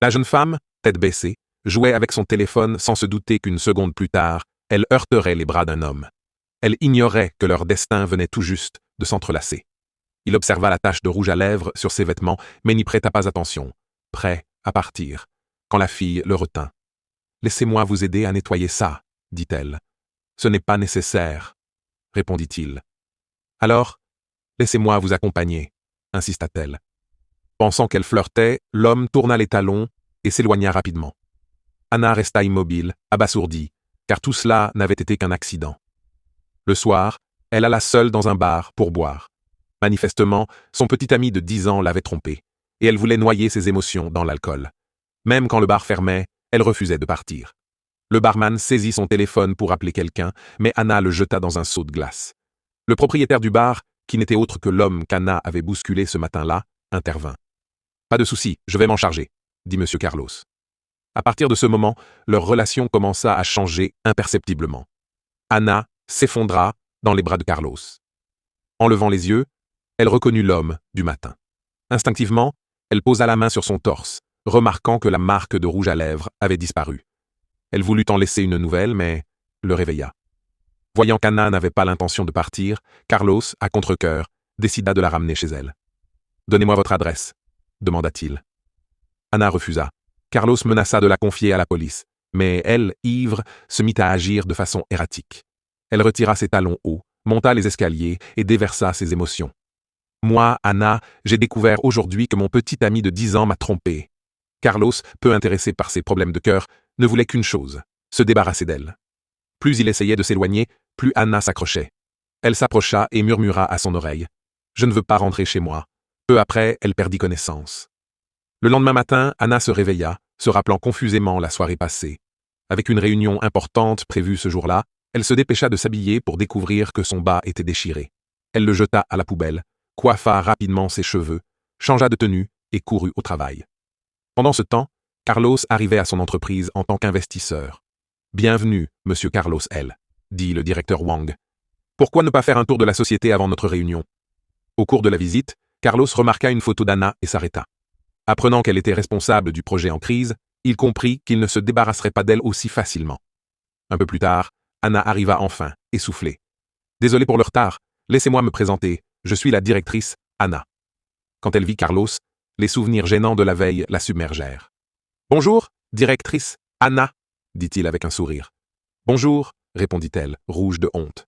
La jeune femme, tête baissée, jouait avec son téléphone sans se douter qu'une seconde plus tard, elle heurterait les bras d'un homme. Elle ignorait que leur destin venait tout juste de s'entrelacer. Il observa la tache de rouge à lèvres sur ses vêtements, mais n'y prêta pas attention, prêt à partir, quand la fille le retint. « Laissez-moi vous aider à nettoyer ça, » dit-elle. « Ce n'est pas nécessaire, » répondit-il. « Alors, laissez-moi vous accompagner, » insista-t-elle. Pensant qu'elle flirtait, l'homme tourna les talons et s'éloigna rapidement. Anna resta immobile, abasourdie, car tout cela n'avait été qu'un accident. Le soir, elle alla seule dans un bar pour boire. Manifestement, son petit ami de 10 ans l'avait trompée, et elle voulait noyer ses émotions dans l'alcool. Même quand le bar fermait, elle refusait de partir. Le barman saisit son téléphone pour appeler quelqu'un, mais Anna le jeta dans un seau de glace. Le propriétaire du bar, qui n'était autre que l'homme qu'Anna avait bousculé ce matin-là, intervint. « Pas de souci, je vais m'en charger, » dit M. Carlos. À partir de ce moment, leur relation commença à changer imperceptiblement. Anna s'effondra dans les bras de Carlos. En levant les yeux, elle reconnut l'homme du matin. Instinctivement, elle posa la main sur son torse, remarquant que la marque de rouge à lèvres avait disparu. Elle voulut en laisser une nouvelle, mais le réveilla. Voyant qu'Anna n'avait pas l'intention de partir, Carlos, à contre-cœur, décida de la ramener chez elle. « Donnez-moi votre adresse » demanda-t-il. Anna refusa. Carlos menaça de la confier à la police, mais elle, ivre, se mit à agir de façon erratique. Elle retira ses talons hauts, monta les escaliers et déversa ses émotions. « Moi, Anna, j'ai découvert aujourd'hui que mon petit ami de 10 ans m'a trompée. » Carlos, peu intéressé par ses problèmes de cœur, ne voulait qu'une chose, se débarrasser d'elle. Plus il essayait de s'éloigner, plus Anna s'accrochait. Elle s'approcha et murmura à son oreille. « Je ne veux pas rentrer chez moi. » Peu après, elle perdit connaissance. Le lendemain matin, Anna se réveilla, se rappelant confusément la soirée passée. Avec une réunion importante prévue ce jour-là, elle se dépêcha de s'habiller pour découvrir que son bas était déchiré. Elle le jeta à la poubelle, coiffa rapidement ses cheveux, changea de tenue et courut au travail. Pendant ce temps, Carlos arrivait à son entreprise en tant qu'investisseur. « Bienvenue, monsieur Carlos L., » dit le directeur Wang. « Pourquoi ne pas faire un tour de la société avant notre réunion ?» Au cours de la visite, Carlos remarqua une photo d'Anna et s'arrêta. Apprenant qu'elle était responsable du projet en crise, il comprit qu'il ne se débarrasserait pas d'elle aussi facilement. Un peu plus tard, Anna arriva enfin, essoufflée. « Désolé pour le retard, laissez-moi me présenter, je suis la directrice Anna. » Quand elle vit Carlos, les souvenirs gênants de la veille la submergèrent. « Bonjour, directrice Anna, » dit-il avec un sourire. « Bonjour, » répondit-elle, rouge de honte.